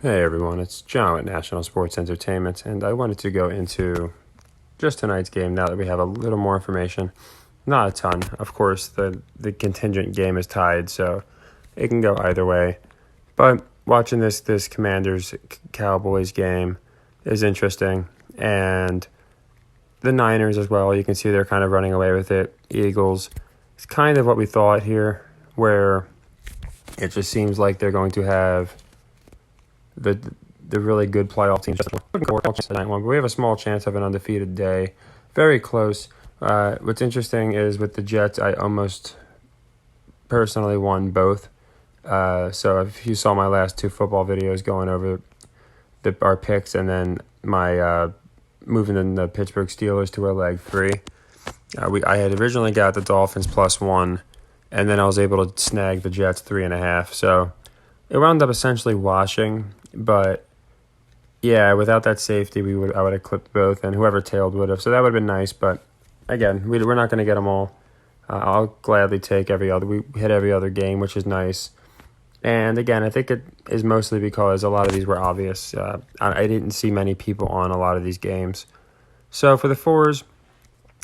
Hey everyone, it's John at National Sports Entertainment, and I wanted to go into just tonight's game now that we have a little more information. Not a ton. Of course, the contingent game is tied, so it can go either way. But watching this Commanders-Cowboys game is interesting, and the Niners as well, you can see they're kind of running away with it. Eagles, it's kind of what we thought here, where it just seems like they're going to have the really good playoff teams. But we have a small chance of an undefeated day. Very close. What's interesting is with the Jets, I almost personally won both. So if you saw my last two football videos going over our picks and then my moving in the Pittsburgh Steelers to a leg 3, I had originally got the Dolphins +1, and then I was able to snag the Jets 3.5. So it wound up essentially washing, but yeah, without that safety, I would have clipped both, and whoever tailed would have. So that would have been nice, but again, we're not going to get them all. I'll gladly take every other. We hit every other game, which is nice. And again, I think it is mostly because a lot of these were obvious. I didn't see many people on a lot of these games. So for the fours,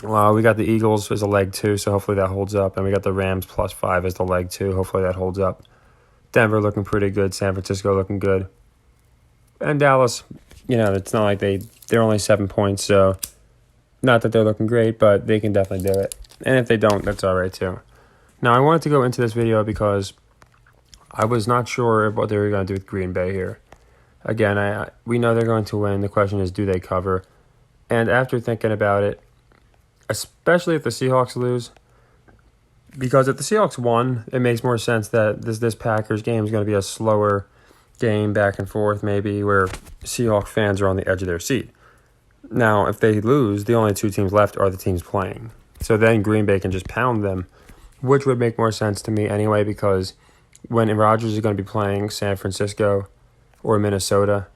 we got the Eagles as a leg 2, so hopefully that holds up. And we got the Rams +5 as the leg 2. Hopefully that holds up. Denver looking pretty good. San Francisco looking good. And Dallas, it's not like they're only 7 points, so not that they're looking great, but they can definitely do it. And if they don't, that's all right too. Now, I wanted to go into this video because I was not sure what they were going to do with Green Bay here. Again, we know they're going to win. The question is, do they cover? And after thinking about it, especially if the Seahawks lose, because if the Seahawks won, it makes more sense that this Packers game is going to be a slower game, back and forth, maybe, where Seahawks fans are on the edge of their seat. Now, if they lose, the only two teams left are the teams playing. So then Green Bay can just pound them, which would make more sense to me anyway, because when Rodgers is going to be playing San Francisco or Minnesota,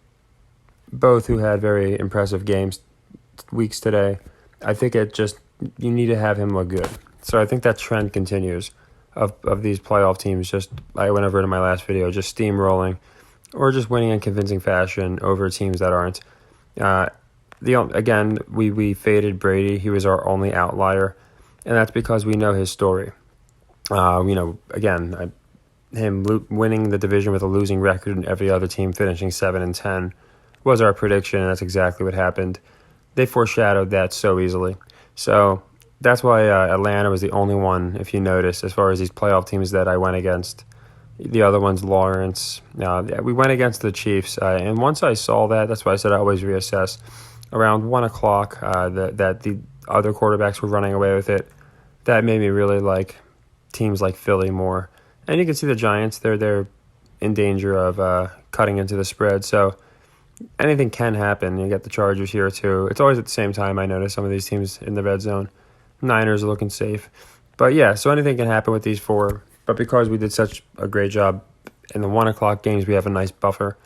both who had very impressive weeks today, I think you need to have him look good. So I think that trend continues of these playoff teams. I went over it in my last video, just steamrolling or just winning in convincing fashion over teams that aren't. Again, we faded Brady. He was our only outlier, and that's because we know his story. Him winning the division with a losing record and every other team finishing 7-10 was our prediction, and that's exactly what happened. They foreshadowed that so easily. So that's why Atlanta was the only one, if you notice, as far as these playoff teams that I went against. The other one's Lawrence. We went against the Chiefs, and once I saw that, that's why I said I always reassess. Around 1 o'clock, that the other quarterbacks were running away with it. That made me really like teams like Philly more. And you can see the Giants, they're in danger of cutting into the spread. So anything can happen. You get the Chargers here too. It's always at the same time, I notice some of these teams in the red zone. Niners are looking safe. But yeah, so anything can happen with these four. But because we did such a great job in the 1 o'clock games, we have a nice buffer.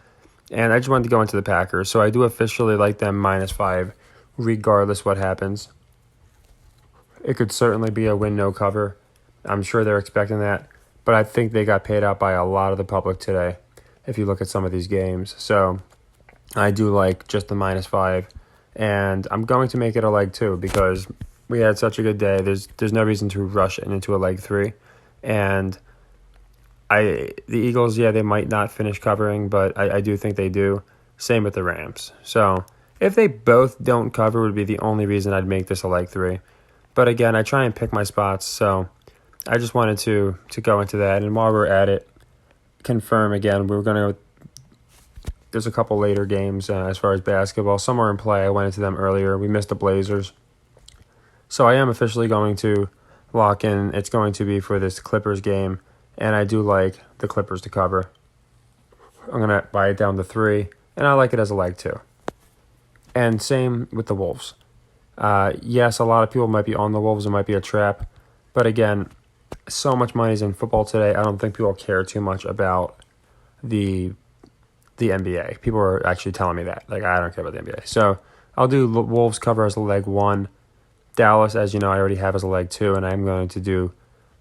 And I just wanted to go into the Packers. So I do officially like them -5, regardless what happens. It could certainly be a win, no cover. I'm sure they're expecting that. But I think they got paid out by a lot of the public today, if you look at some of these games. So I do like just the -5. And I'm going to make it a leg 2 because we had such a good day. There's no reason to rush it into a leg 3. And the Eagles, they might not finish covering, but I do think they do. Same with the Rams. So if they both don't cover, would be the only reason I'd make this a leg 3. But again, I try and pick my spots, so I just wanted to go into that. And while we're at it, confirm again, there's a couple later games as far as basketball. Some are in play. I went into them earlier. We missed the Blazers. So I am officially going to lock in. It's going to be for this Clippers game, and I do like the Clippers to cover. I'm going to buy it down to 3, and I like it as a leg 2. And same with the Wolves. Yes, a lot of people might be on the Wolves. It might be a trap. But again, so much money's in football today. I don't think people care too much about the NBA. People are actually telling me that. Like, I don't care about the NBA. So I'll do Wolves cover as a leg 1. Dallas, as you know, I already have as a leg 2, and I'm going to do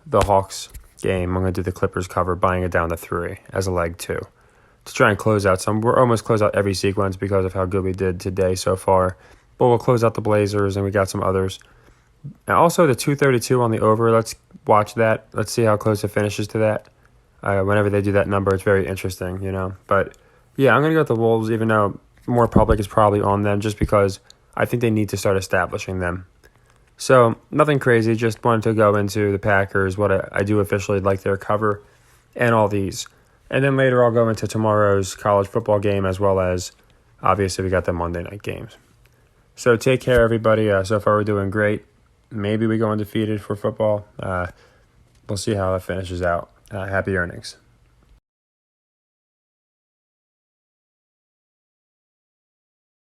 the Hawks game. I'm going to do the Clippers cover, buying it down to 3 as a leg 2. to try and close out some. We're almost closed out every sequence because of how good we did today so far. But we'll close out the Blazers, and we got some others. And also the 232 on the over. Let's watch that. Let's see how close it finishes to that. Whenever they do that number, it's very interesting, But yeah, I'm going to go with the Wolves, even though more public is probably on them, just because I think they need to start establishing them. So nothing crazy, just wanted to go into the Packers, what I do officially like their cover, and all these. And then later I'll go into tomorrow's college football game, as well as, obviously, we got the Monday night games. So take care, everybody. So far we're doing great. Maybe we go undefeated for football. We'll see how it finishes out. Happy earnings.